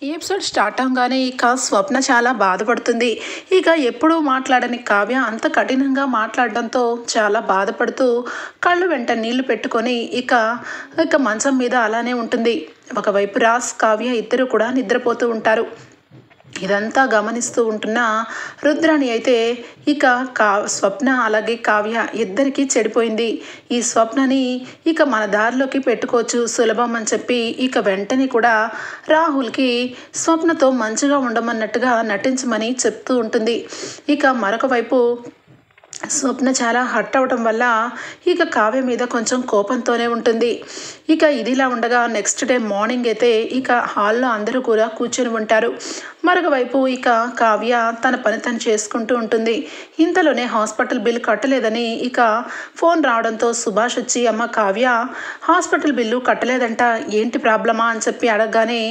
ఈ episode start అవగానే ఇక స్వప్న చాలా బాధపడుతుంది. ఇక ఎప్పుడూ మాట్లాడని కావ్య అంత కఠినంగా మాట్లాడడంతో చాలా బాధపడుతూ కళ్ళు వెంట నీళ్లు పెట్టుకొని ఇక ఇక మంచం మీద అలానే ఉంటుంది. ఒకవైపు రాజ్ కావ్య ఇద్దరు కూడా నిద్రపోతూ ఉంటారు. ఇదంతా గమనిస్తూ ఉంటున్న రుద్రాణి అయితే ఇక స్వప్న అలాగే కావ్య ఇద్దరికీ చెడిపోయింది. ఈ స్వప్నని ఇక మన దారిలోకి పెట్టుకోవచ్చు సులభం అని చెప్పి ఇక వెంటనే కూడా రాహుల్కి స్వప్నతో మంచిగా ఉండమన్నట్టుగా నటించమని చెప్తూ ఉంటుంది. ఇక మరొక వైపు స్వప్న చాలా హర్ట్ అవడం వల్ల ఇక కావ్య మీద కొంచెం కోపంతోనే ఉంటుంది. ఇక ఇదిలా ఉండగా నెక్స్ట్ డే మార్నింగ్ అయితే ఇక హాల్లో అందరూ కూడా కూర్చొని ఉంటారు. మరొక వైపు ఇక కావ్య తన పని తను చేసుకుంటూ ఉంటుంది. ఇంతలోనే హాస్పిటల్ బిల్ కట్టలేదని ఇక ఫోన్ రావడంతో సుభాష్ వచ్చి అమ్మ కావ్య హాస్పిటల్ బిల్లు కట్టలేదంట, ఏంటి ప్రాబ్లమా అని చెప్పి అడగగానే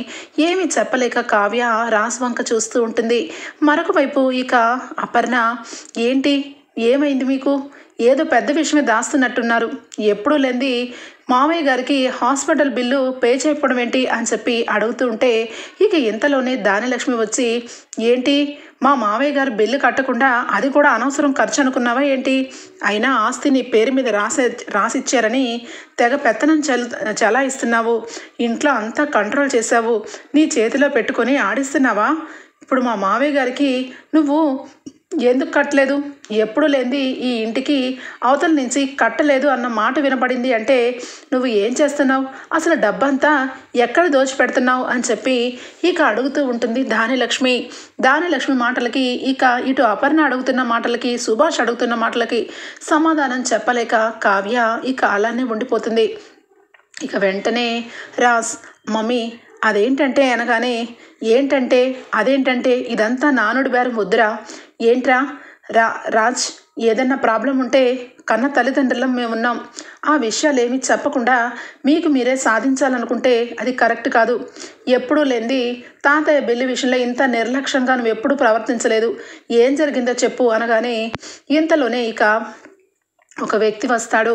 ఏమీ చెప్పలేక కావ్య రాజ్ వంక చూస్తూ ఉంటుంది. మరొక వైపు ఇక అపర్ణ ఏంటి ఏమైంది మీకు, ఏదో పెద్ద విషయమే దాస్తున్నట్టున్నారు, ఎప్పుడూ లేంది మామయ్య గారికి హాస్పిటల్ బిల్లు పే చేయకపోవడం ఏంటి అని చెప్పి అడుగుతూ ఉంటే ఇక ఇంతలోనే దానిలక్ష్మి వచ్చి ఏంటి మా మామయ్య గారు బిల్లు కట్టకుండా అది కూడా అనవసరం ఖర్చు అనుకున్నావా ఏంటి, అయినా ఆస్తి నీ పేరు మీద రాసిచ్చారని తెగ పెత్తనం చలాయిస్తున్నావు, ఇంట్లో అంతా కంట్రోల్ చేసావు, నీ చేతిలో పెట్టుకొని ఆడిస్తున్నావా, ఇప్పుడు మా మామయ్య గారికి నువ్వు ఎందుకు కట్టలేదు, ఎప్పుడు లేంది ఈ ఇంటికి అవతల నుంచి కట్టలేదు అన్న మాట వినపడింది అంటే నువ్వు ఏం చేస్తున్నావు, అసలు డబ్బంతా ఎక్కడ దోచిపెడుతున్నావు అని చెప్పి ఇక అడుగుతూ ఉంటుంది దానిలక్ష్మి. దానిలక్ష్మి మాటలకి ఇక ఇటు అపర్ణ అడుగుతున్న మాటలకి సుభాష్ అడుగుతున్న మాటలకి సమాధానం చెప్పలేక కావ్య ఇక అలానే ఉండిపోతుంది. ఇక వెంటనే రాజ్ మమ్మీ అదేంటంటే అనగానే ఏంటంటే అదేంటంటే ఇదంతా నానుడి బేరం వద్దురా, ఏంట్రా రాజ్ ఏదన్నా ప్రాబ్లం ఉంటే కన్న తల్లిదండ్రులం మేమున్నాం, ఆ విషయాలు ఏమీ చెప్పకుండా మీకు మీరే సాధించాలనుకుంటే అది కరెక్ట్ కాదు, ఎప్పుడూ లేనిది తాతయ్య బిల్లు విషయంలో ఇంత నిర్లక్ష్యంగా నువ్వు ఎప్పుడూ ప్రవర్తించలేదు, ఏం జరిగిందో చెప్పు అనగానే ఇంతలోనే ఇక ఒక వ్యక్తి వస్తాడు.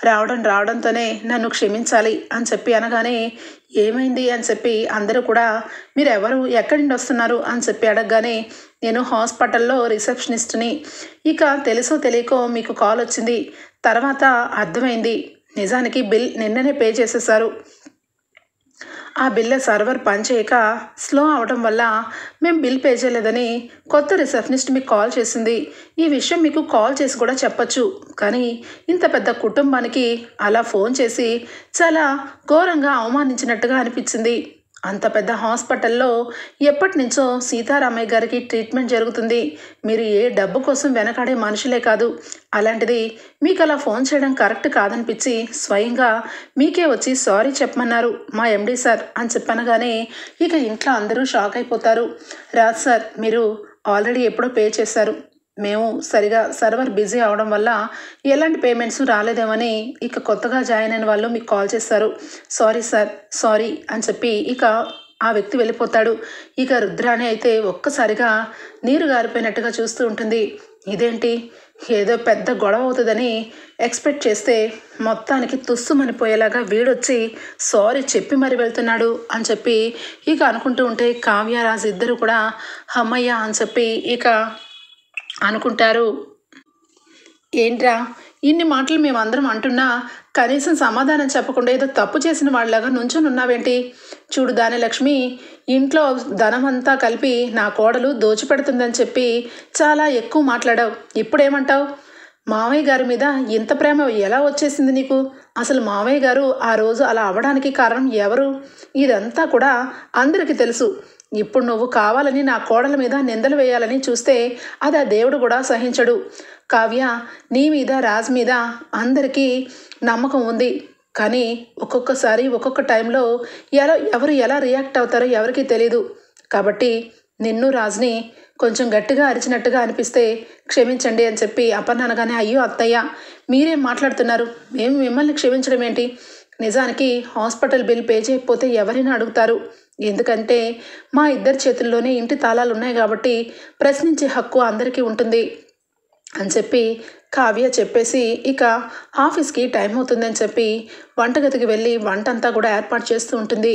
రావడంతోనే నన్ను క్షమించాలి అని చెప్పి అనగానే ఏమైంది అని చెప్పి అందరూ కూడా మీరు ఎవరు ఎక్కడి నుండి వస్తున్నారు అని చెప్పి అడగగానే నేను హాస్పిటల్లో రిసెప్షనిస్ట్ని, ఇక తెలుసో తెలియకో మీకు కాల్ వచ్చింది, తర్వాత అర్థమైంది నిజానికి బిల్ నిన్ననే పే చేసేసారు, ఆ బిల్ సర్వర్ పనిచేయక స్లో అవడం వల్ల మేము బిల్ పే చేయలేదని కొత్త రిసెప్షనిస్ట్ మీకు కాల్ చేసింది, ఈ విషయం మీకు కాల్ చేసి కూడా చెప్పచ్చు, కానీ ఇంత పెద్ద కుటుంబానికి అలా ఫోన్ చేసి చాలా ఘోరంగా అవమానించినట్టుగా అనిపించింది, అంత పెద్ద హాస్పిటల్లో ఎప్పటి నుంచో సీతారామయ్య గారికి ట్రీట్మెంట్ జరుగుతుంది, మీరు ఏ డబ్బు కోసం వెనకాడే మనుషులే కాదు, అలాంటిది మీకు అలా ఫోన్ చేయడం కరెక్ట్ కాదనిపించి స్వయంగా మీకే వచ్చి సారీ చెప్పమన్నారు మా ఎండి సార్ అని చెప్పనగానే ఇక ఇంట్లో అందరూ షాక్ అయిపోతారు. రాజ్ సార్ మీరు ఆల్రెడీ ఎప్పుడో పే చేశారు, మేము సరిగా సర్వర్ బిజీ అవడం వల్ల ఎలాంటి పేమెంట్స్ రాలేదేమని ఇక కొత్తగా జాయిన్ అయిన వాళ్ళు మీకు కాల్ చేస్తారు, సారీ సార్ సారీ అని చెప్పి ఇక ఆ వ్యక్తి వెళ్ళిపోతాడు. ఇక రుద్రాణి అయితే ఒక్కసారిగా నీరు గారిపోయినట్టుగా చూస్తూ ఉంటుంది. ఇదేంటి ఏదో పెద్ద గొడవ అవుతుందని ఎక్స్పెక్ట్ చేస్తే మొత్తానికి తుస్సుమనిపోయేలాగా వీడొచ్చి సారీ చెప్పి మరి వెళ్తున్నాడు అని చెప్పి ఇక అనుకుంటూ ఉంటే కావ్యరాజ్ ఇద్దరు కూడా అమ్మయ్య అని చెప్పి ఇక అనుకుంటారు. ఏంట్రా ఇన్ని మాటలు మేమందరం అంటున్నా కనీసం సమాధానం చెప్పకుండా ఏదో తప్పు చేసిన వాళ్ళలాగా నుంచొని ఉన్నావేంటి, చూడు దానిలక్ష్మి ఇంట్లో ధనమంతా కలిపి నా కోడలు దోచిపెడుతుందని చెప్పి చాలా ఎక్కువ మాట్లాడావు, ఇప్పుడేమంటావు, మామయ్య గారి మీద ఇంత ప్రేమ ఎలా వచ్చేసింది నీకు, అసలు మామయ్య గారు ఆ రోజు అలా అవ్వడానికి కారణం ఎవరు, ఇదంతా కూడా అందరికీ తెలుసు, ఇప్పుడు నువ్వు కావాలని నా కోడల మీద నిందలు వేయాలని చూస్తే అది ఆ దేవుడు కూడా సహించడు, కావ్య నీ మీద రాజ్ మీద అందరికీ నమ్మకం ఉంది, కానీ ఒక్కొక్కసారి ఒక్కొక్క టైంలో ఎవరు ఎలా రియాక్ట్ అవుతారో ఎవరికీ తెలీదు, కాబట్టి నిన్ను రాజ్ని కొంచెం గట్టిగా అరిచినట్టుగా అనిపిస్తే క్షమించండి అని చెప్పి అపర్ణ అనగానే అయ్యో అత్తయ్య మీరేం మాట్లాడుతున్నారు, మేము మిమ్మల్ని క్షమించడం ఏంటి, నిజానికి హాస్పిటల్ బిల్ పే చేయకపోతే ఎవరైనా అడుగుతారు, ఎందుకంటే మా ఇద్దరి చేతుల్లోనే ఇంటి తాళాలు ఉన్నాయి కాబట్టి ప్రశ్నించే హక్కు అందరికీ ఉంటుంది, అని చెప్పి కావ్య చెప్పేసి ఇక ఆఫీస్కి టైం అవుతుందని చెప్పి వంటగదికి వెళ్ళి వంట అంతా కూడా ఏర్పాటు చేస్తూ ఉంటుంది.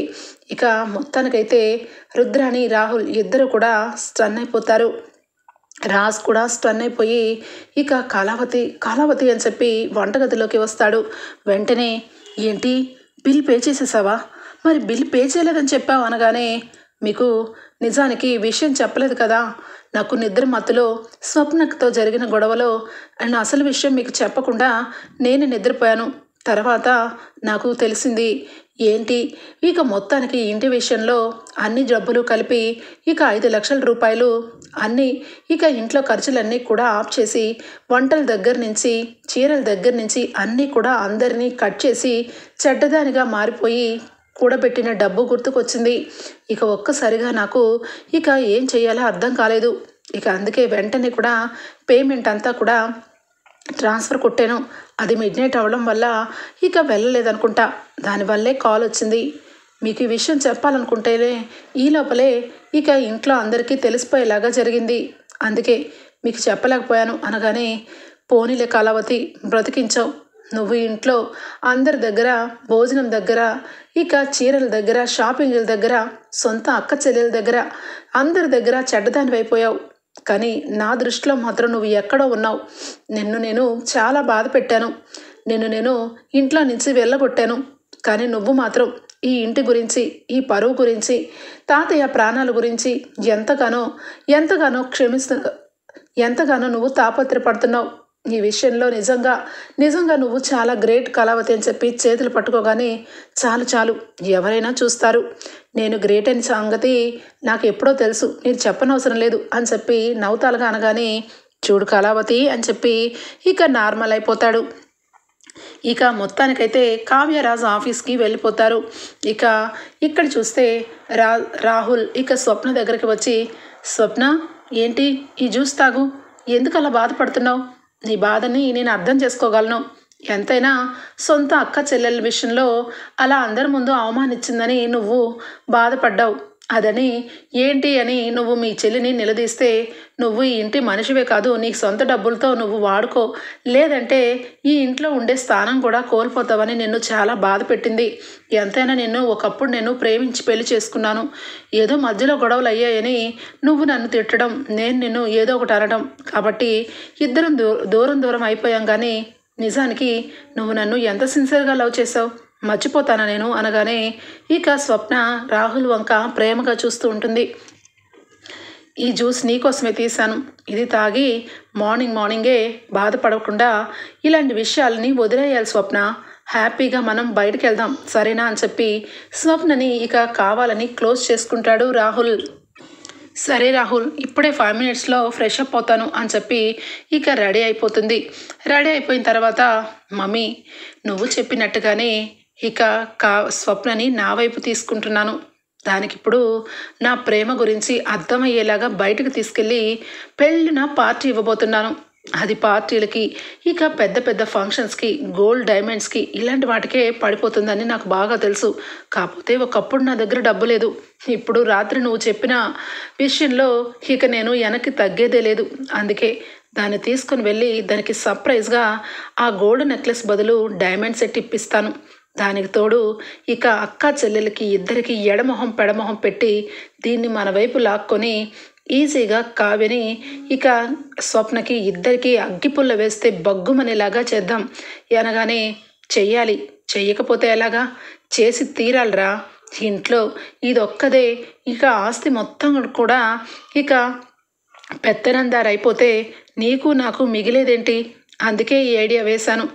ఇక మొత్తానికైతే రుద్రాని రాహుల్ ఇద్దరు కూడా స్టన్ అయిపోతారు. రాజ్ కూడా స్టన్ అయిపోయి ఇక కళావతి అని చెప్పి వంటగదిలోకి వస్తాడు. వెంటనే ఏంటి బిల్ పే చేసేసావా? మరి బిల్ పే చేయలేదని చెప్పావు అనగానే మీకు నిజానికి విషయం చెప్పలేదు కదా, నాకు నిద్ర మత్తులో స్వప్నతో జరిగిన గొడవలో అండ్ అసలు విషయం మీకు చెప్పకుండా నేను నిద్రపోయాను. తర్వాత నాకు తెలిసింది. ఏంటి ఇక మొత్తానికి ఇంటి విషయంలో అన్ని జబ్బులు కలిపి ఇక 5 లక్షల రూపాయలు అన్నీ ఇక ఇంట్లో ఖర్చులన్నీ కూడా ఆఫ్ చేసి వంటల దగ్గర నుంచి చీరల దగ్గర నుంచి అన్నీ కూడా అందరినీ కట్ చేసి చెడ్డదానిగా మారిపోయి కూడబెట్టిన డబ్బు గుర్తుకొచ్చింది. ఇక ఒక్కసారిగా నాకు ఇక ఏం చేయాలో అర్థం కాలేదు. ఇక అందుకే వెంటనే కూడా పేమెంట్ అంతా కూడా ట్రాన్స్ఫర్ కొట్టాను. అది మిడ్నైట్ అవ్వడం వల్ల ఇక వెళ్ళలేదనుకుంటా, దానివల్లే కాల్ వచ్చింది. మీకు ఈ విషయం చెప్పాలనుకుంటేనే ఈ లోపలే ఇక ఇంట్లో అందరికీ తెలిసిపోయేలాగా జరిగింది, అందుకే మీకు చెప్పలేకపోయాను అనగానే పోనీలే కళావతి, బ్రతికించావు. నువ్వు ఇంట్లో అందరి దగ్గర భోజనం దగ్గర ఇక చీరల దగ్గర షాపింగ్ల దగ్గర సొంత అక్క చెల్లెల దగ్గర అందరి దగ్గర చెడ్డదాని అయిపోయావు. కానీ నా దృష్టిలో మాత్రం నువ్వు ఎక్కడో ఉన్నావు. నిన్ను నేను చాలా బాధ పెట్టాను, నేను ఇంట్లో నుంచి వెళ్ళగొట్టాను. కానీ నువ్వు మాత్రం ఈ ఇంటి గురించి, ఈ పరువు గురించి, తాతయ్య ప్రాణాల గురించి ఎంతగానో ఎంతగానో నువ్వు తాపత్రపడుతున్నావు. ఈ విషయంలో నిజంగా నువ్వు చాలా గ్రేట్ కళావతి అని చెప్పి చేతులు పట్టుకోగానే చాలు ఎవరైనా చూస్తారు, నేను గ్రేట్ అని సంగతి నాకు ఎప్పుడో తెలుసు, నేను చెప్పనవసరం లేదు అని చెప్పి నవ్వుతాలుగా అనగానే చూడు కళావతి అని చెప్పి ఇక నార్మల్ అయిపోతాడు. ఇక మొత్తానికైతే కావ్యరాజు ఆఫీస్కి వెళ్ళిపోతారు. ఇక ఇక్కడ చూస్తే రాహుల్ ఇక స్వప్న దగ్గరికి వచ్చి, స్వప్న ఏంటి ఈ జ్యూస్ తాగు, ఎందుకు అలా బాధపడుతున్నావు? నీ బాధని నేను అర్థం చేసుకోగలను. ఎంతైనా సొంత అక్క చెల్లెల విషయంలో అలా అందరి ముందు అవమానించిందని నువ్వు బాధపడ్డావు. అదని ఏంటి అని నువ్వు మీ చెల్లిని నిలదీస్తే నువ్వు ఈ ఇంటి మనిషివే కాదు, నీకు సొంత డబ్బులతో నువ్వు వాడుకో, లేదంటే ఈ ఇంట్లో ఉండే స్థానం కూడా కోల్పోతావని నిన్ను చాలా బాధ పెట్టింది. ఎంతైనా ఒకప్పుడు నేను ప్రేమించి పెళ్లి చేసుకున్నాను. ఏదో మధ్యలో గొడవలు అయ్యాయని నువ్వు నన్ను తిట్టడం, నేను నిన్ను ఏదో ఒకటి అనడం, కాబట్టి ఇద్దరం దూరం అయిపోయాం. కానీ నిజానికి నువ్వు నన్ను ఎంత సిన్సియర్గా లవ్ చేసావు, మర్చిపోతానా నేను అనగానే ఇక స్వప్న రాహుల్ వంక ప్రేమగా చూస్తూ ఉంటుంది. ఈ జ్యూస్ నీకోసమే తీశాను, ఇది తాగి మార్నింగే బాధపడకుండా ఇలాంటి విషయాలని వదిలేయాలి స్వప్న, హ్యాపీగా మనం బయటకు వెళ్దాం సరేనా అని చెప్పి స్వప్నని ఇక కావాలని క్లోజ్ చేసుకుంటాడు రాహుల్. సరే రాహుల్, ఇప్పుడే 5 మినిట్స్లో ఫ్రెష్ అప్ అవుతాను అని చెప్పి ఇక రెడీ అయిపోతుంది. రెడీ అయిపోయిన తర్వాత మమ్మీ నువ్వు చెప్పినట్టుగానే ఇక స్వప్నని నా వైపు తీసుకుంటున్నాను, దానికి ఇప్పుడు నా ప్రేమ గురించి అర్థమయ్యేలాగా బయటకు తీసుకెళ్ళి పెళ్ళిన పార్టీ ఇవ్వబోతున్నాను. అది పార్టీలకి ఇక పెద్ద ఫంక్షన్స్కి గోల్డ్ డైమండ్స్కి ఇలాంటి వాటికే పడిపోతుందని నాకు బాగా తెలుసు. కాకపోతే ఒకప్పుడు నా దగ్గర డబ్బు లేదు, ఇప్పుడు రాత్రి నువ్వు చెప్పిన విషయంలో ఇక నేను వెనక్కి తగ్గేదే లేదు. అందుకే దాన్ని తీసుకుని వెళ్ళి దానికి సర్ప్రైజ్గా ఆ గోల్డ్ నెక్లెస్ బదులు డైమండ్ సెట్ ఇప్పిస్తాను. దానికి తోడు ఇక అక్క చెల్లెలకి ఇద్దరికి ఎడమొహం పెడమొహం పెట్టి దీన్ని మన వైపు లాక్కొని ఈజీగా కావ్యని ఇక స్వప్నకి ఇద్దరికి అగ్గిపుల్ల వేస్తే బగ్గుమనేలాగా చేద్దాం అనగానే చెయ్యాలి, చెయ్యకపోతే ఎలాగా, చేసి తీరాలరా. ఇంట్లో ఇదొక్కదే ఇక ఆస్తి మొత్తం కూడా ఇక పెత్తనందారు అయిపోతే నీకు నాకు మిగిలేదేంటి, అందుకే ఈ ఐడియా వేశాను.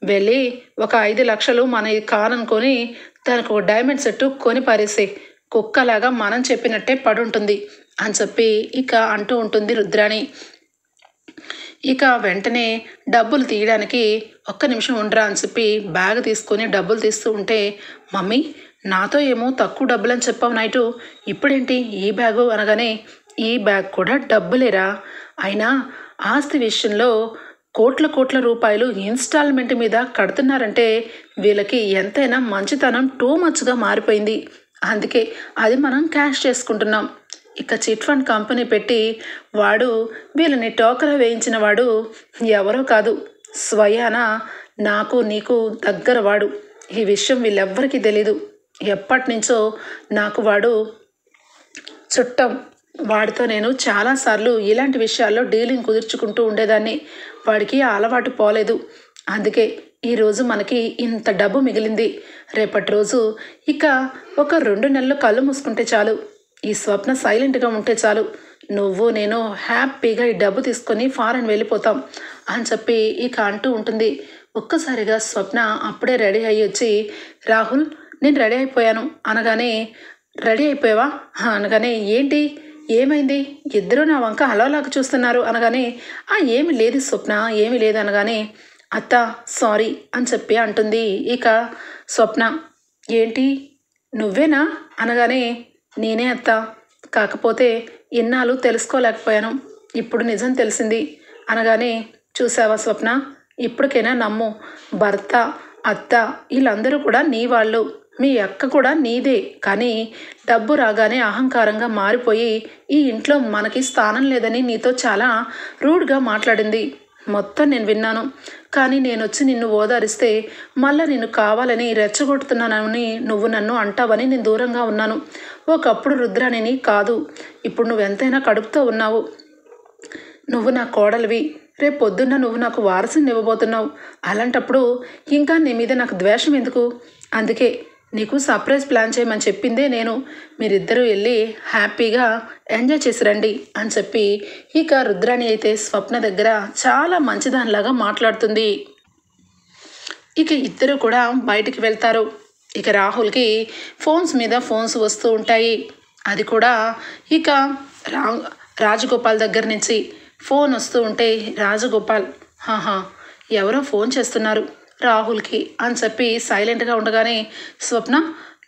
వెళ్ళి ఒక 5 లక్షలు మన కాననుకొని దానికి ఒక డైమండ్ సెట్ కొని పారేసే, కుక్కలాగా మనం చెప్పినట్టే పడుంటుంది అని చెప్పి ఇక అంటూ ఉంటుంది రుద్రాణి. ఇక వెంటనే డబ్బులు తీయడానికి ఒక్క నిమిషం ఉండరా అని చెప్పి బ్యాగ్ తీసుకొని డబ్బులు తీస్తూ ఉంటే, మమ్మీ నాతో ఏమో తక్కువ డబ్బులు అని చెప్పావు నైటు, ఇప్పుడేంటి ఈ బ్యాగు అనగానే ఈ బ్యాగ్ కూడా డబ్బులేరా, అయినా ఆస్తి విషయంలో కోట్ల రూపాయలు ఇన్స్టాల్మెంట్ మీద కడుతున్నారంటే వీళ్ళకి ఎంతైనా మంచితనం టూ మచ్గా మారిపోయింది. అందుకే అది మనం క్యాష్ చేసుకుంటున్నాం. ఇక చిట్ ఫండ్ కంపెనీ పెట్టి వాడు వీళ్ళని టోకరా వేయించిన వాడు ఎవరో కాదు, స్వయాన నాకు నీకు దగ్గర వాడు. ఈ విషయం వీళ్ళెవ్వరికీ తెలీదు. ఎప్పటి నుంచో నాకు వాడు చుట్టం. వాడితో నేను చాలాసార్లు ఇలాంటి విషయాల్లో డీలింగ్ కుదుర్చుకుంటూ ఉండేదాన్ని. వాడికి అలవాటు పోలేదు. అందుకే ఈరోజు మనకి ఇంత డబ్బు మిగిలింది. రేపటి రోజు ఇక ఒక 2 నెలలు కళ్ళు మూసుకుంటే చాలు, ఈ స్వప్న సైలెంట్గా ఉంటే చాలు, నువ్వు నేను హ్యాపీగా ఈ డబ్బు తీసుకొని ఫారెన్ వెళ్ళిపోతాం అని చెప్పి ఇక అంటూ ఉంటుంది. ఒక్కసారిగా స్వప్న అప్పుడే రెడీ అయ్యి వచ్చి, రాహుల్ నేను రెడీ అయిపోయాను అనగానే, రెడీ అయిపోయావా అనగానే, ఏంటి ఏమైంది, ఇద్దరు నా వంక అలవలాగా చూస్తున్నారు అనగానే, ఏమి లేదు స్వప్న, ఏమీ లేదు అనగానే, అత్త సారీ అని చెప్పి అంటుంది ఇక స్వప్న. ఏంటి నువ్వేనా అనగానే, నేనే అత్త, కాకపోతే ఇన్నాళ్ళు తెలుసుకోలేకపోయాను, ఇప్పుడు నిజం తెలిసింది అనగానే, చూసావా స్వప్న, ఇప్పటికైనా నమ్ము, భర్త అత్త వీళ్ళందరూ కూడా నీ వాళ్ళు, మీ అక్క కూడా నీదే. కానీ డబ్బు రాగానే అహంకారంగా మారిపోయి ఈ ఇంట్లో మనకి స్థానం లేదని నీతో చాలా రూడ్గా మాట్లాడింది. మొత్తం నేను విన్నాను. కానీ నేను వచ్చి నిన్ను ఓదారిస్తే మళ్ళీ నిన్ను కావాలని రెచ్చగొడుతున్నానని నువ్వు నన్ను అంటావని నేను దూరంగా ఉన్నాను. ఒకప్పుడు రుద్రాణిని కాదు, ఇప్పుడు నువ్వెంతైనా కడుపుతో ఉన్నావు. నువ్వు నా కోడలివి, రేపు పొద్దున్న నువ్వు నాకు వారసుని ఇవ్వబోతున్నావు. అలాంటప్పుడు ఇంకా నీ మీద నాకు ద్వేషం ఎందుకు? అందుకే నీకు సర్ప్రైజ్ ప్లాన్ చేయమని చెప్పిందే నేను. మీరిద్దరూ వెళ్ళి హ్యాపీగా ఎంజాయ్ చేసి రండి అని చెప్పి ఇక రుద్రాణి అయితే స్వప్న దగ్గర చాలా మంచిదానిలాగా మాట్లాడుతుంది. ఇక ఇద్దరు కూడా బయటికి వెళ్తారు. ఇక రాహుల్కి ఫోన్స్ మీద ఫోన్స్ వస్తూ ఉంటాయి. అది కూడా ఇక రాజగోపాల్ దగ్గర నుంచి ఫోన్ వస్తూ ఉంటే, రాజగోపాల్ ఎవరో ఫోన్ చేస్తున్నారు రాహుల్కి అని చెప్పి సైలెంట్గా ఉండగానే, స్వప్న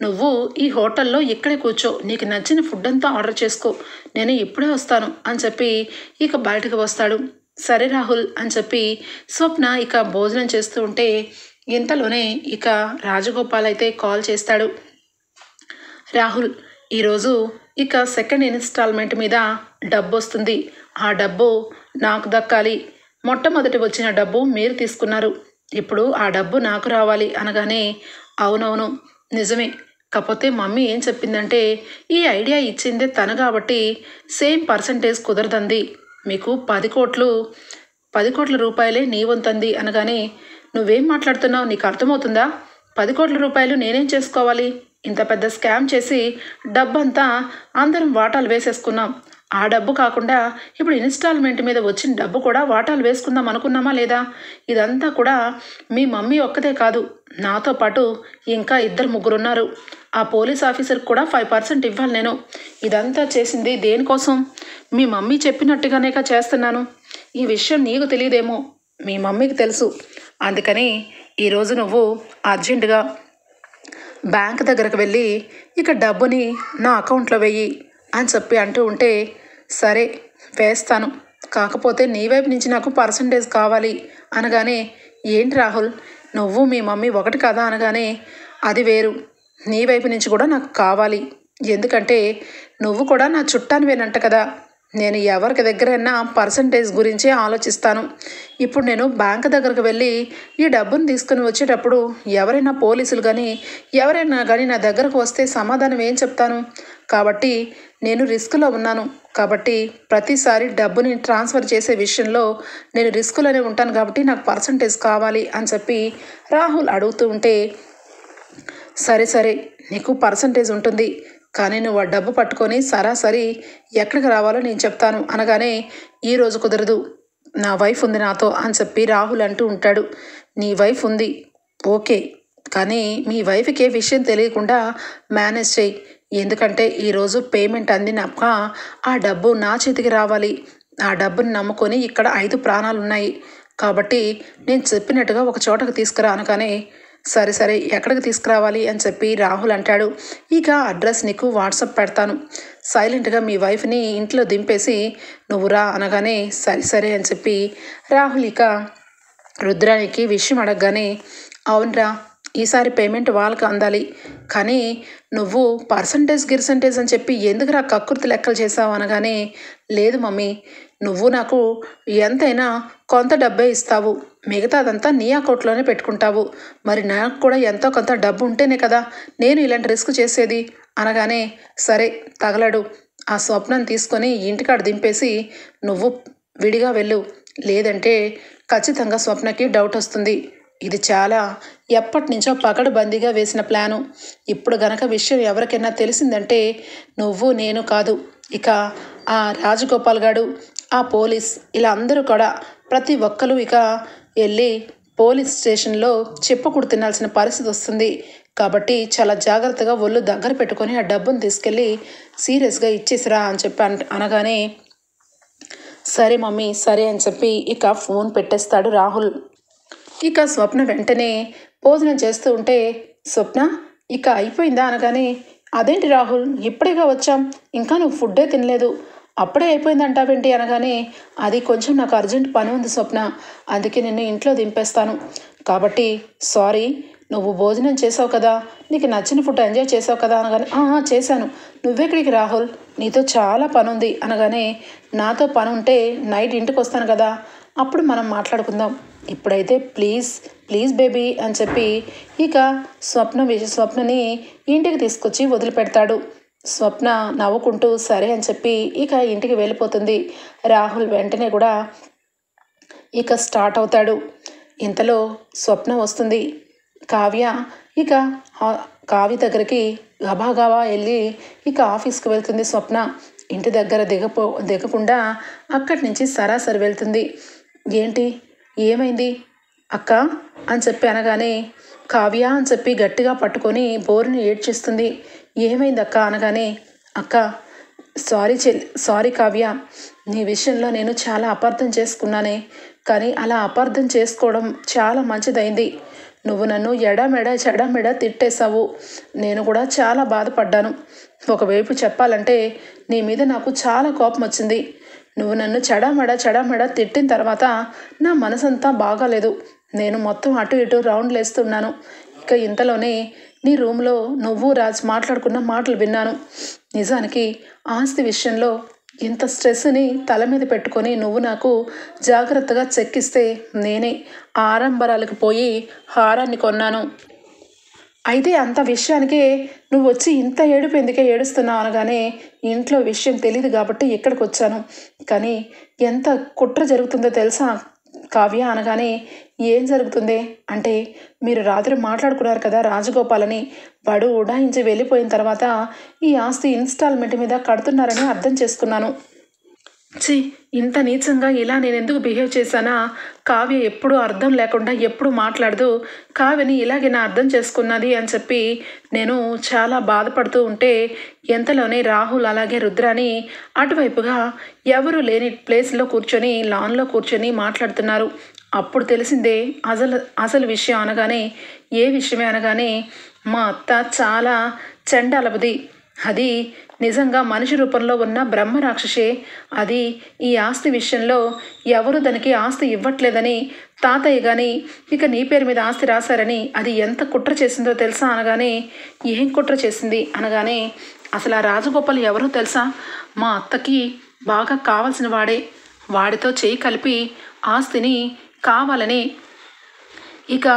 నువ్వు ఈ హోటల్లో ఇక్కడే కూర్చో, నీకు నచ్చిన ఫుడ్ అంతా ఆర్డర్ చేసుకో, నేను ఇప్పుడే వస్తాను అని చెప్పి ఇక బయటకు వస్తాడు. సరే రాహుల్ అని చెప్పి స్వప్న ఇక భోజనం చేస్తూ ఉంటే, ఇంతలోనే ఇక రాజగోపాల్ అయితే కాల్ చేస్తాడు. రాహుల్ ఈరోజు ఇక సెకండ్ ఇన్స్టాల్మెంట్ మీద డబ్బు వస్తుంది, ఆ డబ్బు నాకు దక్కాలి. మొట్టమొదటి వచ్చిన డబ్బు మీరు తీసుకున్నారు, ఇప్పుడు ఆ డబ్బు నాకు రావాలి అనగానే, అవునవును నిజమే, కాకపోతే మమ్మీ ఏం చెప్పిందంటే ఈ ఐడియా ఇచ్చిందే తను కాబట్టి సేమ్ పర్సంటేజ్ కుదరదంది, మీకు 10 కోట్ల రూపాయలే నీ వంతంది అనగానే, నువ్వేం మాట్లాడుతున్నావు, నీకు అర్థమవుతుందా? 10 కోట్ల రూపాయలు నేనేం చేసుకోవాలి? ఇంత పెద్ద స్కామ్ చేసి డబ్బంతా అందరం వాటాలు వేసేసుకున్నాం. ఆ డబ్బు కాకుండా ఇప్పుడు ఇన్స్టాల్మెంట్ మీద వచ్చిన డబ్బు కూడా వాటాలు వేసుకుందాం అనుకున్నామా లేదా? ఇదంతా కూడా మీ మమ్మీ ఒక్కతే కాదు, నాతో పాటు ఇంకా 2-3 ఉన్నారు. ఆ పోలీస్ ఆఫీసర్కి కూడా 5% ఇవ్వాలి నేను. ఇదంతా చేసింది దేనికోసం? మీ మమ్మీ చెప్పినట్టుగానే చేస్తున్నాను. ఈ విషయం నీకు తెలియదేమో, మీ మమ్మీకి తెలుసు. అందుకని ఈరోజు నువ్వు అర్జెంటుగా బ్యాంక్ దగ్గరకు వెళ్ళి ఇక డబ్బుని నా అకౌంట్లో వెయ్యి అని చెప్పి అంటూ ఉంటే, సరే వేస్తాను, కాకపోతే నీ వైపు నుంచి నాకు పర్సంటేజ్ కావాలి అనగానే, ఏంటి రాహుల్ నువ్వు మీ మమ్మీ ఒకటి కదా అనగానే, అది వేరు, నీ వైపు నుంచి కూడా నాకు కావాలి. ఎందుకంటే నువ్వు కూడా నా చుట్టానివేనంట కదా, నేను ఎవరికి దగ్గరైనా పర్సంటేజ్ గురించే ఆలోచిస్తాను. ఇప్పుడు నేను బ్యాంక్ దగ్గరకు వెళ్ళి ఈ డబ్బును తీసుకుని వచ్చేటప్పుడు ఎవరైనా పోలీసులు ఎవరైనా కానీ నా దగ్గరకు వస్తే సమాధానం ఏం చెప్తాను? కాబట్టి నేను రిస్క్లో ఉన్నాను. కాబట్టి ప్రతిసారి డబ్బుని ట్రాన్స్ఫర్ చేసే విషయంలో నేను రిస్క్లోనే ఉంటాను కాబట్టి నాకు పర్సంటేజ్ కావాలి అని చెప్పి రాహుల్ అడుగుతూ ఉంటే, సరే నీకు పర్సంటేజ్ ఉంటుంది, కానీ నువ్వు ఆ డబ్బు పట్టుకొని సరాసరి ఎక్కడికి రావాలో నేను చెప్తాను అనగానే, ఈరోజు కుదరదు, నా వైఫ్ ఉంది నాతో అని చెప్పి రాహుల్ అంటూ ఉంటాడు. నీ వైఫ్ ఉంది ఓకే, కానీ మీ వైఫ్కి ఏ విషయం తెలియకుండా మేనేజ్ చేయి. ఎందుకంటే ఈరోజు పేమెంట్ అందినాక ఆ డబ్బు నా చేతికి రావాలి. ఆ డబ్బుని నమ్ముకొని ఇక్కడ 5 ప్రాణాలు ఉన్నాయి. కాబట్టి నేను చెప్పినట్టుగా ఒక చోటకు తీసుకురా అనగానే, సరే ఎక్కడికి తీసుకురావాలి అని చెప్పి రాహుల్ అంటాడు. ఇక అడ్రస్ నీకు వాట్సాప్ పెడతాను, సైలెంట్గా మీ వైఫ్ని ఇంట్లో దింపేసి నువ్వు రా అనగానే, సరే అని చెప్పి రాహుల్ ఇక రుద్రానికి విషయం అడగగానే, అవునరా ఈసారి పేమెంట్ వాళ్ళకి అందాలి. కానీ నువ్వు పర్సంటేజ్ అని చెప్పి ఎందుకురా కక్కుర్తి లెక్కలు చేసావు అనగానే, లేదు మమ్మీ, నువ్వు నాకు ఎంతైనా కొంత డబ్బే ఇస్తావు, మిగతాదంతా నీ అకౌంట్లోనే పెట్టుకుంటావు. మరి నాకు కూడా ఎంతో కొంత డబ్బు ఉంటేనే కదా నేను ఇలాంటి రిస్క్ చేసేది అనగానే, సరే తగలడు, ఆ స్వప్నం తీసుకొని ఇంటికాడ దింపేసి నువ్వు విడిగా వెళ్ళు, లేదంటే ఖచ్చితంగా స్వప్నకి డౌట్ వస్తుంది. ఇది చాలా ఎప్పటి నుంచో పకడ్బందీగా వేసిన ప్లాను. ఇప్పుడు గనక విషయం ఎవరికైనా తెలిసిందంటే నువ్వు నేను కాదు, ఇక ఆ రాజగోపాల్ గారు, ఆ పోలీస్, ఇలా అందరూ కూడా ప్రతి ఒక్కరు ఇక వెళ్ళి పోలీస్ స్టేషన్లో చెప్పుకుడు తినాల్సిన పరిస్థితి వస్తుంది. కాబట్టి చాలా జాగ్రత్తగా ఒళ్ళు దగ్గర పెట్టుకొని ఆ డబ్బును తీసుకెళ్ళి సీరియస్గా ఇచ్చేసిరా అని చెప్పి అనగానే, సరే మమ్మీ సరే అని చెప్పి ఇక ఫోన్ పెట్టేస్తాడు రాహుల్. ఇక స్వప్న వెంటనే భోజనం చేస్తూ ఉంటే, స్వప్న ఇక అయిపోయిందా అనగానే, అదేంటి రాహుల్, ఇప్పుడేగా వచ్చాం, ఇంకా నువ్వు ఫుడ్డే తినలేదు, అప్పుడే అయిపోయిందంటావేంటి అనగానే, అది కొంచెం నాకు అర్జెంట్ పని ఉంది స్వప్న, అందుకే నిన్ను ఇంట్లో దింపేస్తాను, కాబట్టి సారీ, నువ్వు భోజనం చేసావు కదా, నీకు నచ్చిన ఫుడ్ ఎంజాయ్ చేసావు కదా అనగానే, చేశాను, నువ్వెక్కడికి రాహుల్, నీతో చాలా పని ఉంది అనగానే, నాతో పని ఉంటే నైట్ ఇంటికి వస్తాను కదా, అప్పుడు మనం మాట్లాడుకుందాం, ఇప్పుడైతే ప్లీజ్ ప్లీజ్ బేబీ అని చెప్పి ఇక స్వప్నని ఇంటికి తీసుకొచ్చి వదిలిపెడతాడు. స్వప్న నవ్వుకుంటూ సరే అని చెప్పి ఇక ఇంటికి వెళ్ళిపోతుంది. రాహుల్ వెంటనే కూడా ఇక స్టార్ట్ అవుతాడు. ఇంతలో స్వప్న వస్తుంది. ఇక కావ్య దగ్గరికి గబాగబా వెళ్ళి ఇక ఆఫీస్కి వెళ్తుంది. స్వప్న ఇంటి దగ్గర దిగకుండా అక్కడి నుంచి సరాసరి వెళ్తుంది. ఏంటి, ఏమైంది అక్క అని చెప్పి అనగానే, కావ్య అని చెప్పి గట్టిగా పట్టుకొని బోరుని ఏడ్చేస్తుంది. ఏమైంది అక్క అనగానే, అక్క సారీ కావ్య, నీ విషయంలో నేను చాలా అపార్థం చేసుకున్నానే, కానీ అలా అపార్థం చేసుకోవడం చాలా మంచిదైంది. నువ్వు నన్ను చెడమెడ తిట్టేశావు, నేను కూడా చాలా బాధపడ్డాను. ఒకవైపు చెప్పాలంటే నీ మీద నాకు చాలా కోపం వచ్చింది. నువ్వు నన్ను చెడమెడ తిట్టిన తర్వాత నా మనసంతా బాగాలేదు. నేను మొత్తం అటు ఇటు రౌండ్లు వేస్తున్నాను. ఇక ఇంతలోనే నీ రూమ్లో నువ్వు రాజ్ మాట్లాడుకున్న మాటలు విన్నాను. నిజానికి ఆస్తి విషయంలో ఇంత స్ట్రెస్ని తల మీద పెట్టుకొని నువ్వు నాకు జాగ్రత్తగా చెక్కిస్తే నేనే ఆడంబరాలకు పోయి హారాన్ని కొన్నాను. అయితే అంత విషయానికే నువ్వు వచ్చి ఇంత ఏడుపు ఎందుకే ఏడుస్తున్నావు అనగానే, ఇంట్లో విషయం తెలియదు కాబట్టి ఇక్కడికి వచ్చాను, కానీ ఎంత కుట్ర జరుగుతుందో తెలుసా కావ్య అనగానే, ఏం జరుగుతుంది అంటే, మీరు రాత్రి మాట్లాడుకున్నారు కదా రాజగోపాల్ అని, వాడు ఉడాయించి వెళ్ళిపోయిన తర్వాత ఈ ఆస్తి ఇన్స్టాల్మెంట్ మీద కడుతున్నారని అర్థం చేసుకున్నాను. ఇంత నీచంగా ఇలా నేను ఎందుకు బిహేవ్ చేశానా, కావ్య ఎప్పుడూ అర్థం లేకుండా ఎప్పుడు మాట్లాడదు, కావ్యని ఇలాగే నా అర్థం చేసుకున్నది అని చెప్పి నేను చాలా బాధపడుతూ ఉంటే, ఎంతలోనే రాహుల్ అలాగే రుద్రాని అటువైపుగా ఎవరు లేని ప్లేస్లో కూర్చొని లాన్లో కూర్చొని మాట్లాడుతున్నారు. అప్పుడు తెలిసిందే అసలు విషయం అనగానే, ఏ విషయమే అనగానే, మా అత్త చాలా చండాలవది, అది నిజంగా మనిషి రూపంలో ఉన్న బ్రహ్మ రాక్షసే, అది ఈ ఆస్తి విషయంలో ఎవరు దానికి ఆస్తి ఇవ్వట్లేదని తాతయ్య కానీ ఇక నీ పేరు మీద ఆస్తి రాశారని అది ఎంత కుట్ర చేసిందో తెలుసా అనగానే, ఏం కుట్ర చేసింది అనగానే, అసలు ఆ రాజగోపాల్ ఎవరో తెలుసా, మా అత్తకి బాగా కావాల్సిన వాడే, వాడితో చేయి కలిపి ఆస్తిని కావాలని ఇక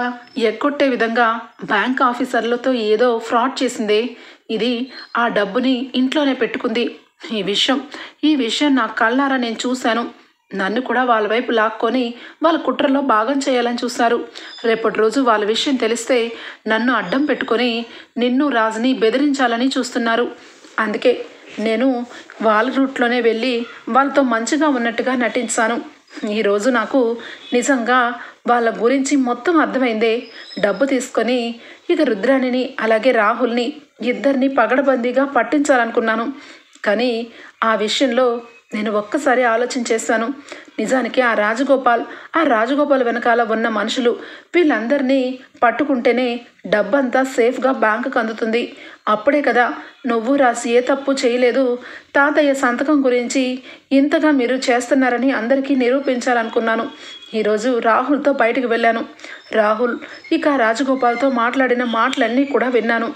ఎగ్గొట్టే విధంగా బ్యాంక్ ఆఫీసర్లతో ఏదో ఫ్రాడ్ చేసిందే, ఇది ఆ డబ్బుని ఇంట్లోనే పెట్టుకుంది. ఈ విషయం నా కళ్ళారా నేను చూశాను. నన్ను కూడా వాళ్ళ వైపు లాక్కొని వాళ్ళ కుట్రలో భాగం చేయాలని చూశారు. రేపటి రోజు వాళ్ళ విషయం తెలిస్తే నన్ను అడ్డం పెట్టుకొని నిన్ను రాజుని బెదిరించాలని చూస్తున్నారు. అందుకే నేను వాళ్ళ రూట్లోనే వెళ్ళి వాళ్ళతో మంచిగా ఉన్నట్టుగా నటించాను. ఈరోజు నాకు నిజంగా వాళ్ళ గురించి మొత్తం అర్థమైందే. డబ్బు తీసుకొని ఇక రుద్రాణిని అలాగే రాహుల్ని ఇద్దరిని పగడబందీగా పట్టించాలనుకున్నాను. కానీ ఆ విషయంలో నేను ఒక్కసారి ఆలోచన చేశాను. నిజానికి ఆ రాజగోపాల్ వెనకాల ఉన్న మనుషులు వీళ్ళందరినీ పట్టుకుంటేనే డబ్బంతా సేఫ్గా బ్యాంకుకు అందుతుంది. అప్పుడే కదా నువ్వు రాసి ఏ తప్పు చేయలేదు, తాతయ్య సంతకం గురించి ఇంతగా మీరు చేస్తున్నారని అందరికీ నిరూపించాలనుకున్నాను. ఈరోజు రాహుల్తో బయటకు వెళ్ళాను. రాహుల్ ఇక రాజగోపాల్తో మాట్లాడిన మాటలన్నీ కూడా విన్నాను.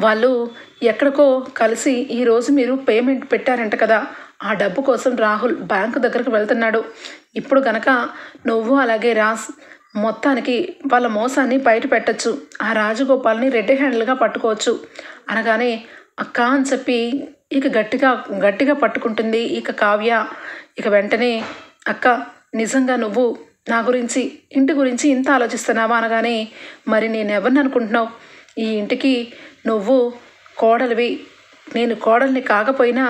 వాళ్ళు ఎక్కడికో కలిసి ఈరోజు మీరు పేమెంట్ పెట్టారంట కదా, ఆ డబ్బు కోసం రాహుల్ బ్యాంకు దగ్గరకు వెళ్తున్నాడు. ఇప్పుడు కనుక నువ్వు అలాగే రాజ్ మొత్తానికి వాళ్ళ మోసాన్ని బయట పెట్టచ్చు, ఆ రాజగోపాల్ని రెడ్ హ్యాండ్లుగా పట్టుకోవచ్చు అనగానే అక్క అని చెప్పి ఇక గట్టిగా పట్టుకుంటుంది ఇక కావ్య. ఇక వెంటనే అక్క నిజంగా నువ్వు నా గురించి ఇంటి గురించి ఇంత ఆలోచిస్తున్నావా అనగానే మరి నేను ఎవరిని అనుకుంటున్నావు, ఈ ఇంటికి నువ్వు కోడలివి, నేను కోడల్ని కాకపోయినా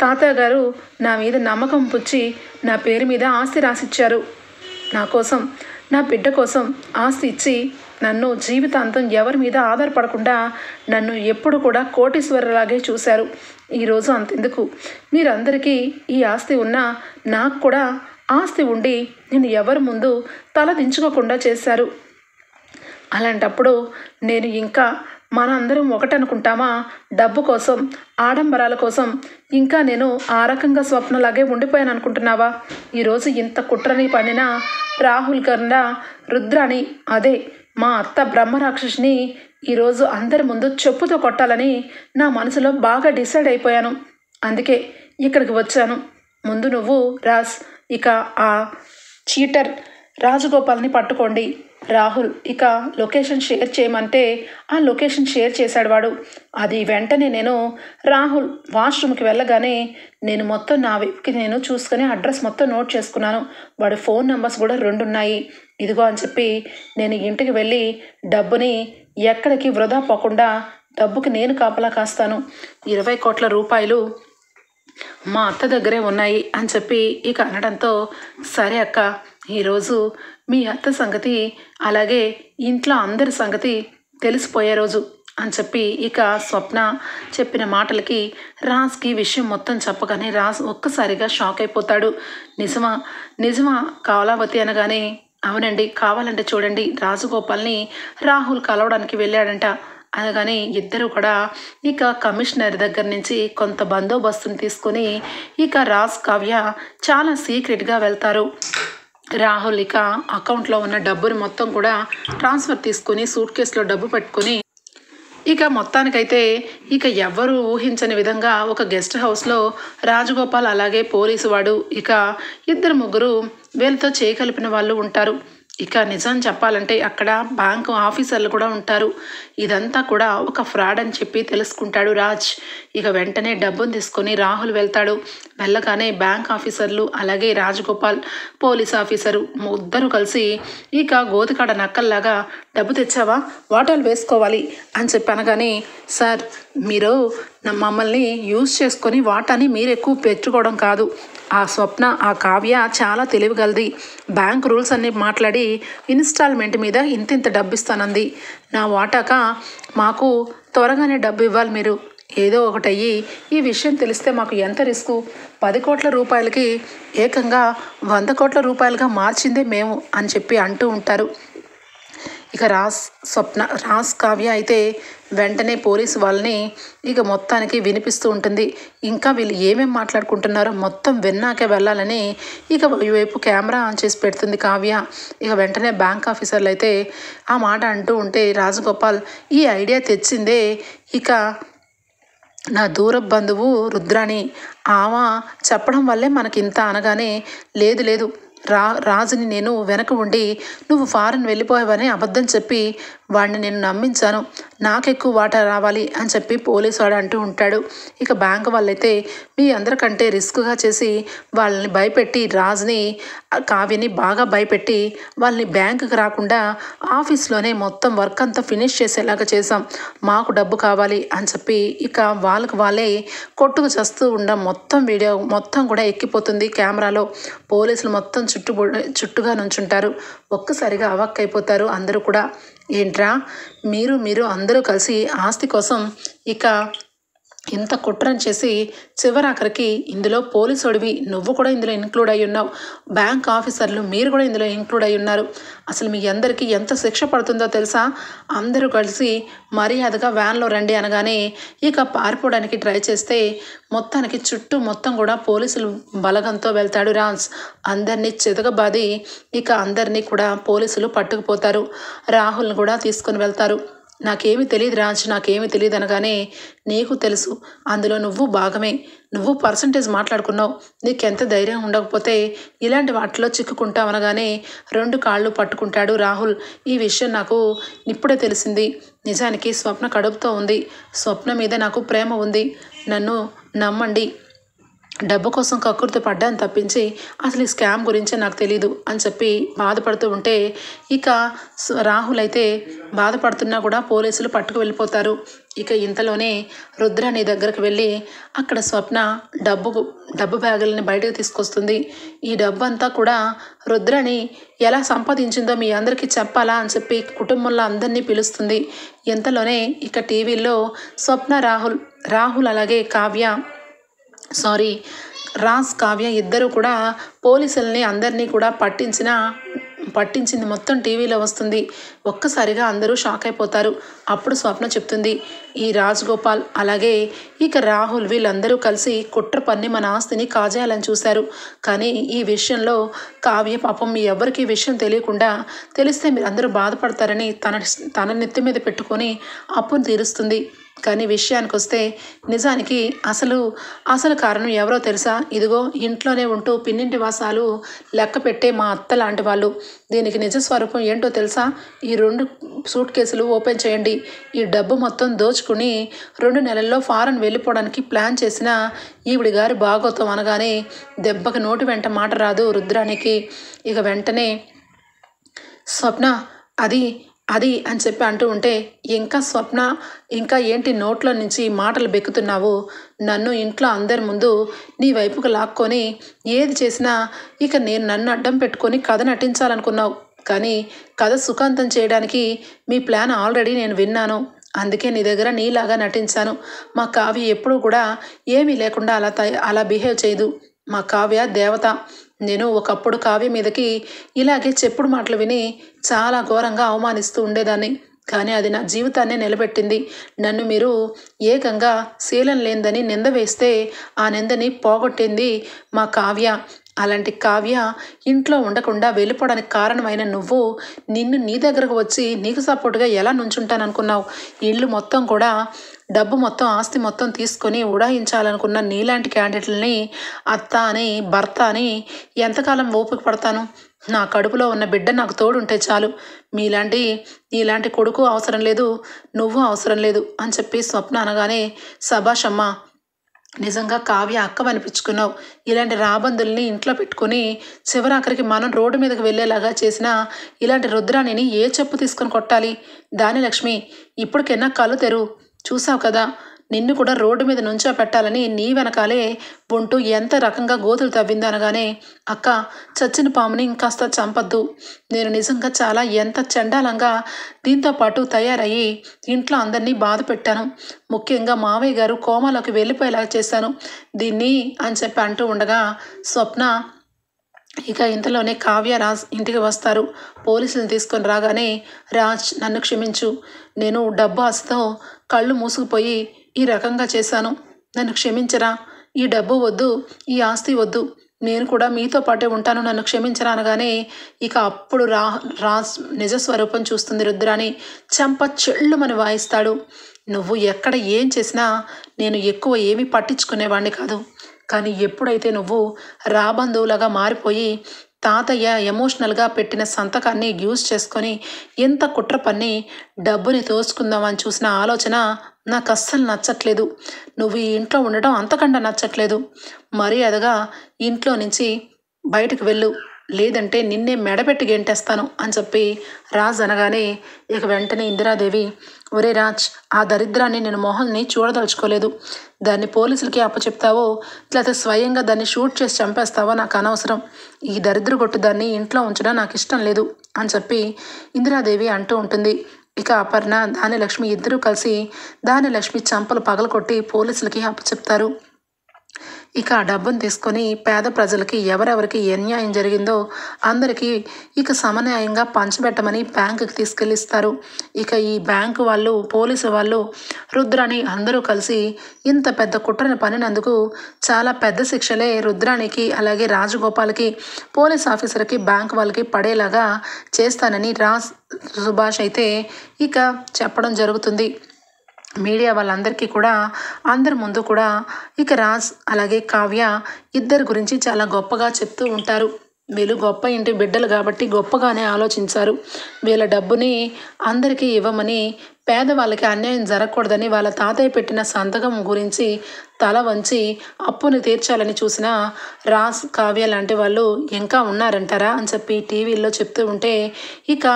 తాతయ్య గారు నా మీద నమ్మకం పుచ్చి నా పేరు మీద ఆస్తి రాసిచ్చారు. నా కోసం నా బిడ్డ కోసం ఆస్తి ఇచ్చి నన్ను జీవితాంతం ఎవరి మీద ఆధారపడకుండా నన్ను ఎప్పుడు కూడా కోటీశ్వరలాగే చూశారు. ఈరోజు అంతెందుకు, మీరందరికీ ఈ ఆస్తి ఉన్నా నాకు కూడా ఆస్తి ఉండి నేను ఎవరి ముందు తల దించుకోకుండా చేశారు. అలాంటప్పుడు నేను ఇంకా మన అందరం ఒకటనుకుంటామా, డబ్బు కోసం ఆడంబరాల కోసం ఇంకా నేను ఆ రకంగా స్వప్నలాగే ఉండిపోయాను అనుకుంటున్నావా? ఈరోజు ఇంత కుట్రని పనిన రాహుల్ కన్నా రుద్రాని, అదే మా అత్త బ్రహ్మరాక్షసిని ఈరోజు అందరి ముందు చెప్పుతో కొట్టాలని నా మనసులో బాగా డిసైడ్ అయిపోయాను. అందుకే ఇక్కడికి వచ్చాను. ముందు నువ్వు రాజ్ ఇక ఆ చీటర్ రాజగోపాల్ని పట్టుకోండి. రాహుల్ ఇక లొకేషన్ షేర్ చేయమంటే ఆ లొకేషన్ షేర్ చేశాడు వాడు. అది వెంటనే నేను రాహుల్ వాష్రూమ్కి వెళ్ళగానే నేను మొత్తం నా వైపుకి నేను చూసుకుని అడ్రస్ మొత్తం నోట్ చేసుకున్నాను. వాడి ఫోన్ నెంబర్స్ కూడా 2 ఉన్నాయి. ఇదిగో అని చెప్పి నేను ఇంటికి వెళ్ళి డబ్బుని ఎక్కడికి వృధా పోకుండా డబ్బుకి నేను కాపలా కాస్తాను. 20 కోట్ల రూపాయలు మా అత్త దగ్గరే ఉన్నాయి అని చెప్పి ఇక అనడంతో సరే అక్క, ఈరోజు మీ అత్త సంగతి అలాగే ఇంట్లో అందరి సంగతి తెలిసిపోయే రోజు అని చెప్పి ఇక స్వప్న చెప్పిన మాటలకి రాజ్కి విషయం మొత్తం చెప్పగానే రాజ్ ఒక్కసారిగా షాక్ అయిపోతాడు. నిజమా కమలావతి అనగానే అవునండి, కావాలంటే చూడండి, రాజగోపాల్ని రాహుల్ కలవడానికి వెళ్ళాడంట అనగానే ఇద్దరు కూడా ఇక కమిషనర్ దగ్గర నుంచి కొంత బందోబస్తుని తీసుకొని ఇక రాజ్ కావ్య చాలా సీక్రెట్గా వెళ్తారు. రాహుల్ ఇక అకౌంట్లో ఉన్న డబ్బుని మొత్తం కూడా ట్రాన్స్ఫర్ తీసుకొని సూట్ కేసులో డబ్బు పెట్టుకొని ఇక మొత్తానికైతే ఇక ఎవ్వరూ ఊహించని విధంగా ఒక గెస్ట్ హౌస్లో రాజగోపాల్ అలాగే పోలీసు వాడు ఇక 2-3 వీళ్ళతో చేయగలిపిన వాళ్ళు ఉంటారు. ఇక నిజం చెప్పాలంటే అక్కడ బ్యాంకు ఆఫీసర్లు కూడా ఉంటారు. ఇదంతా కూడా ఒక ఫ్రాడ్ అని చెప్పి తెలుసుకుంటాడు రాజ్. ఇక వెంటనే డబ్బును తీసుకొని రాహుల్ వెళ్తాడు. వెళ్ళగానే బ్యాంక్ ఆఫీసర్లు అలాగే రాజగోపాల్ పోలీస్ ఆఫీసరు ఇద్దరు కలిసి ఇక గోతికాడ నక్కల్లాగా డబ్బు తెచ్చావా, వాటాలు వేసుకోవాలి అని చెప్పి అనగానే సార్ మీరు మమ్మల్ని యూజ్ చేసుకొని వాటాని మీరు ఎక్కువ పెట్టుకోవడం కాదు, ఆ స్వప్న ఆ కావ్య చాలా తెలివిగలది, బ్యాంక్ రూల్స్ అన్నీ మాట్లాడి ఇన్స్టాల్మెంట్ మీద ఇంత డబ్బు ఇస్తానంది, నా వాటాక మాకు త్వరగానే డబ్బు ఇవ్వాలి, మీరు ఏదో ఒకటి అయ్యి ఈ విషయం తెలిస్తే మాకు ఎంత రిస్కు, 10 కోట్ల రూపాయలకి ఏకంగా 100 కోట్ల రూపాయలుగా మార్చిందే మేము అని చెప్పి అంటూ ఉంటారు. ఇక రాజ్ కావ్య అయితే వెంటనే పోలీసు వాళ్ళని ఇక మొత్తానికి వినిపిస్తూ ఉంటుంది. ఇంకా వీళ్ళు ఏమేమి మాట్లాడుకుంటున్నారో మొత్తం విన్నాకే వెళ్ళాలని ఇక వైపు కెమెరా ఆన్ చేసి పెడుతుంది కావ్య. ఇక వెంటనే బ్యాంక్ ఆఫీసర్లు అయితే ఆ మాట అంటూ ఉంటే రాజగోపాల్ ఈ ఐడియా తెచ్చిందే ఇక నా దూర బంధువు రుద్రాణి, ఆమె చెప్పడం వల్లే మనకింత అనగానే లేదు రాజుని నేను వెనక ఉండి నువ్వు ఫారెన్ వెళ్ళిపోయావని అబద్ధం చెప్పి వాడిని నేను నమ్మించాను, నాకెక్కువ వాటా రావాలి అని చెప్పి పోలీసు వాడు అంటూ ఉంటాడు. ఇక బ్యాంకు వాళ్ళైతే మీ అందరికంటే రిస్క్గా చేసి వాళ్ళని భయపెట్టి రాజుని కావ్యని బాగా భయపెట్టి వాళ్ళని బ్యాంకుకి రాకుండా ఆఫీస్లోనే మొత్తం వర్క్ అంతా ఫినిష్ చేసేలాగా చేసాం, మాకు డబ్బు కావాలి అని చెప్పి ఇక వాళ్ళే కొట్టుకు చేస్తూ ఉండం. మొత్తం వీడియో మొత్తం కూడా ఎక్కిపోతుంది కెమెరాలో. పోలీసులు మొత్తం చుట్టుగా నుంచుంటారు. ఒక్కసారిగా అవాక్కైపోతారు అందరూ కూడా. ఏంట్రా మీరు అందరూ కలిసి ఆస్తి కోసం ఇక ఇంత కుట్రను చేసి చివరాఖరికి ఇందులో పోలీసోడివి నువ్వు కూడా ఇందులో ఇంక్లూడ్ అయి ఉన్నావు, బ్యాంక్ ఆఫీసర్లు మీరు కూడా ఇందులో ఇంక్లూడ్ అయి ఉన్నారు. అసలు మీ అందరికీ ఎంత శిక్ష పడుతుందో తెలుసా? అందరూ కలిసి మర్యాదగా వ్యాన్లో రండి అనగానే ఇక పారిపోవడానికి ట్రై చేస్తే మొత్తానికి చుట్టూ మొత్తం కూడా పోలీసులు బలగంతో వెళ్తాడు రాజ్. అందరినీ చితకబాది ఇక అందరినీ కూడా పోలీసులు పట్టుకుపోతారు. రాహుల్ని కూడా తీసుకుని వెళ్తారు. నాకేమీ తెలియదు రాజ్, నాకేమీ తెలియదు అనగానే నీకు తెలుసు, అందులో నువ్వు భాగమే, నువ్వు పర్సంటేజ్ మాట్లాడుకున్నావు, నీకెంత ధైర్యం ఉండకపోతే ఇలాంటి వాటిలో చిక్కుకుంటావు అనగానే 2 కాళ్ళు పట్టుకుంటాడు రాహుల్. ఈ విషయం నాకు ఇప్పుడే తెలిసింది. నిజానికి స్వప్న కడుపుతో ఉంది, స్వప్న మీద నాకు ప్రేమ ఉంది, నన్ను నమ్మండి, డబ్బు కోసం కక్కుర్తి పడ్డాను తప్పించి అసలు ఈ స్కామ్ గురించే నాకు తెలీదు అని చెప్పి బాధపడుతూ ఉంటే ఇక రాహుల్ అయితే బాధపడుతున్నా కూడా పోలీసులు పట్టుకు వెళ్ళిపోతారు. ఇక ఇంతలోనే రుద్రాణి దగ్గరకు వెళ్ళి అక్కడ స్వప్న డబ్బు బ్యాగులని బయటకు తీసుకొస్తుంది. ఈ డబ్బు అంతా కూడా రుద్రాణి ఎలా సంపాదించిందో మీ అందరికీ చెప్పాలా అని చెప్పి కుటుంబంలో అందరినీ పిలుస్తుంది. ఇంతలోనే ఇక టీవీలో స్వప్న రాహుల్ అలాగే రాజ్ కావ్య ఇద్దరు కూడా పోలీసుల్ని అందరినీ కూడా పట్టించింది మొత్తం టీవీలో వస్తుంది. ఒక్కసారిగా అందరూ షాక్ అయిపోతారు. అప్పుడు స్వప్న చెప్తుంది, ఈ రాజ్ గోపాల్ అలాగే ఇక రాహుల్ వీళ్ళందరూ కలిసి కుట్ర పన్ని మన ఆస్తిని కాజేయాలని చూశారు. కానీ ఈ విషయంలో కావ్య పాపం మీ ఎవరికి విషయం తెలియకుండా తెలిస్తే మీరు అందరూ బాధపడతారని తన నెత్తి మీద పెట్టుకొని అప్పును తీరుస్తుంది. కానీ విషయానికి వస్తే నిజానికి అసలు కారణం ఎవరో తెలుసా? ఇదిగో ఇంట్లోనే ఉంటూ పిన్నింటి వాసాలు లెక్క పెట్టే మా అత్త లాంటి వాళ్ళు. దీనికి నిజ స్వరూపం ఏంటో తెలుసా? ఈ 2 సూట్ కేసులు ఓపెన్ చేయండి. ఈ డబ్బు మొత్తం దోచుకుని 2 నెలల్లో ఫారెన్ వెళ్ళిపోవడానికి ప్లాన్ చేసిన ఈవిడి గారి భాగోతం అనగానే దెబ్బకి నోటి వెంట మాట రాదు రుద్రానికి. ఇక వెంటనే స్వప్న అది అని చెప్పి అంటూ ఉంటే ఇంకా స్వప్న ఇంకా ఏంటి నోట్లో నుంచి మాటలు బెక్కుతున్నావు? నన్ను ఇంట్లో అందరి ముందు నీ వైపుకు లాక్కొని ఏది చేసినా ఇక నేను నన్ను అడ్డం పెట్టుకొని కథ నటించాలనుకున్నావు. కానీ కథ సుఖాంతం చేయడానికి మీ ప్లాన్ ఆల్రెడీ నేను విన్నాను. అందుకే నీ దగ్గర నీలాగా నటించాను. మా కావ్య ఎప్పుడూ కూడా ఏమీ లేకుండా అలా బిహేవ్ చేయదు. మా కావ్య దేవత. నేను ఒకప్పుడు కావ్య మీదకి ఇలాగే చెప్పుడు మాటలు విని చాలా ఘోరంగా అవమానిస్తూ ఉండేదాన్ని. కానీ అది నా జీవితాన్నే నిలబెట్టింది. నన్ను మీరు ఏకంగా శీలం లేనిదని నింద వేస్తే ఆ నిందని పోగొట్టింది మా కావ్య. అలాంటి కావ్య ఇంట్లో ఉండకుండా వెళ్ళిపోవడానికి కారణమైన నువ్వు నిన్ను నీ దగ్గరకు వచ్చి నీకు సపోర్ట్గా ఎలా నుంచుంటాననుకున్నావు? ఇల్లు మొత్తం కూడా డబ్బు మొత్తం ఆస్తి మొత్తం తీసుకొని ఉడాయించాలనుకున్న నీలాంటి క్యాండిడేట్లని అత్త అని భర్త అని ఎంతకాలం ఓపిక పడతాను? నా కడుపులో ఉన్న బిడ్డ నాకు తోడుంటే చాలు. నీలాంటి కొడుకు అవసరం లేదు, నువ్వు అవసరం లేదు అని చెప్పి స్వప్న అనగానే సభాషమ్మ, నిజంగా కావ్య అక్కవనిపించుకున్నావు. ఇలాంటి రాబందుల్ని ఇంట్లో పెట్టుకుని చివరాఖరికి మనం రోడ్డు మీదకి వెళ్ళేలాగా చేసిన ఇలాంటి రుద్రాణిని ఏ చెప్పు తీసుకొని కొట్టాలి? దాని లక్ష్మి, ఇప్పటికైనా కళ్ళు తెరువు. చూసావు కదా, నిన్ను కూడా రోడ్డు మీద నుంచో పెట్టాలని నీ వెనకాలే ఉంటూ ఎంత రకంగా గోతులు తవ్విందో అనగానే అక్క, చచ్చిన పాముని ఇంకాస్త చంపద్దు. నేను నిజంగా చాలా ఎంత చండాలంగా దీంతో పాటు తయారయ్యి ఇంట్లో అందరినీ బాధ పెట్టాను. ముఖ్యంగా మావయ్య గారు కోమాలోకి వెళ్ళిపోయేలాగా చేశాను దీన్ని అని చెప్పి అంటూ ఉండగా స్వప్న ఇక ఇంతలోనే కావ్య రాజ్ ఇంటికి వస్తారు. పోలీసులను తీసుకొని రాగానే రాజ్, నన్ను క్షమించు, నేను డబ్బు ఆశతో కళ్ళు మూసుకుపోయి ఈ రకంగా చేశాను, నన్ను క్షమించరా, ఈ డబ్బు వద్దు, ఈ ఆస్తి వద్దు, నేను కూడా మీతో పాటే ఉంటాను, నన్ను క్షమించరా అనగానే ఇక అప్పుడు రాజ్ నిజస్వరూపం చూస్తుంది రుద్రాణి. చెంప చెళ్ళుమని వాయిస్తాడు. నువ్వు ఎక్కడ ఏం చేసినా నేను ఎక్కువ ఏమీ పట్టించుకునేవాడిని కాదు. కానీ ఎప్పుడైతే నువ్వు రాబంధువులాగా మారిపోయి తాతయ్య ఎమోషనల్గా పెట్టిన సంతకాన్ని యూజ్ చేసుకొని ఎంత కుట్ర పన్ని డబ్బుని తోసుకుందామని చూసిన ఆలోచన నాకు అస్సలు నచ్చట్లేదు. నువ్వు ఈ ఇంట్లో ఉండటం అంతకన్నా నచ్చట్లేదు. మర్యాదగా ఇంట్లో నుంచి బయటకు వెళ్ళు, లేదంటే నిన్నే మెడపెట్టి గెంటేస్తాను అని చెప్పి రాజ్ అనగానే ఇక వెంటనే ఇందిరాదేవి, ఒరే రాజ్, ఆ దరిద్రాన్ని నేను మోహన్ని చూడదలుచుకోలేదు. దాన్ని పోలీసులకి అప్పచెప్తావో లేకపోతే స్వయంగా దాన్ని షూట్ చేసి చంపేస్తావో నాకు అనవసరం. ఈ దరిద్ర కొట్టు దాన్ని ఇంట్లో ఉంచడం నాకు ఇష్టం లేదు అని చెప్పి ఇందిరాదేవి అంటూ ఉంటుంది. ఇక అపర్ణ ధాన్యలక్ష్మి ఇద్దరూ కలిసి ధాన్యలక్ష్మి చంపలు పగలకొట్టి పోలీసులకి అప్పచెప్తారు. ఇక ఆ డబ్బును తీసుకొని పేద ప్రజలకి ఎవరెవరికి అన్యాయం జరిగిందో అందరికీ ఇక సమన్యాయంగా పంచబెట్టమని బ్యాంకుకి తీసుకెళ్ళిస్తారు. ఇక ఈ బ్యాంకు వాళ్ళు పోలీసు వాళ్ళు రుద్రాని అందరూ కలిసి ఇంత పెద్ద కుట్రను పనినందుకు చాలా పెద్ద శిక్షలే రుద్రానికి అలాగే రాజగోపాల్కి పోలీస్ ఆఫీసర్కి బ్యాంక్ వాళ్ళకి పడేలాగా చేస్తానని సుభాష్ అయితే ఇక చెప్పడం జరుగుతుంది. మీడియా వాళ్ళందరికీ కూడా అందరి ముందు కూడా ఇక రాజ్ అలాగే కావ్య ఇద్దరి గురించి చాలా గొప్పగా చెప్తూ ఉంటారు. వీళ్ళు గొప్ప ఇంటి బిడ్డలు కాబట్టి గొప్పగానే ఆలోచించారు. వీళ్ళ డబ్బుని అందరికీ ఇవ్వమని పేదవాళ్ళకి అన్యాయం జరగకూడదని వాళ్ళ తాతయ్య పెట్టిన సంతకం గురించి తల వంచి అప్పుని తీర్చాలని చూసిన రాజ్ కావ్య లాంటి వాళ్ళు ఇంకా ఉన్నారంటారా అని చెప్పి టీవీల్లో చెప్తూ ఉంటే ఇక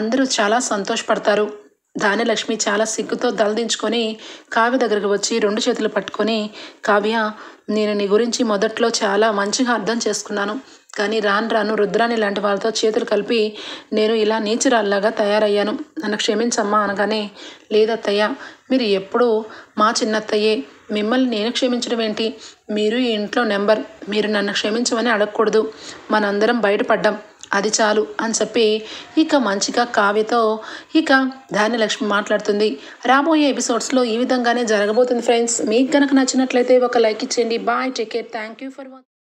అందరూ చాలా సంతోషపడతారు. ధాన్యలక్ష్మి చాలా సిగ్గుతో దలదించుకొని కావ్య దగ్గరికి వచ్చి 2 చేతులు పట్టుకొని, కావ్య, నేను నీ గురించి మొదట్లో చాలా మంచిగా అర్థం చేసుకున్నాను. కానీ రాను రాను రుద్రాని లాంటి వాళ్ళతో చేతులు కలిపి నేను ఇలా నీచురాల్లాగా తయారయ్యాను. నన్ను క్షమించమ్మా అనగానే, లేదత్తయ్య, మీరు ఎప్పుడూ మా చిన్నత్తయ్యే, మిమ్మల్ని నేను క్షమించడం ఏంటి? మీరు ఈ ఇంట్లో నెంబర్, మీరు నన్ను క్షమించమని అడగకూడదు. మనందరం బయటపడ్డాం, అది చాలు అని చెప్పి ఇక మంచిగా కావ్యతో ఇక ధాన్యలక్ష్మి మాట్లాడుతుంది. రాబోయే ఎపిసోడ్స్లో ఈ విధంగానే జరగబోతుంది ఫ్రెండ్స్. మీకు కనుక నచ్చినట్లయితే ఒక లైక్ ఇచ్చేయండి. Bye, take care, thank you for watching.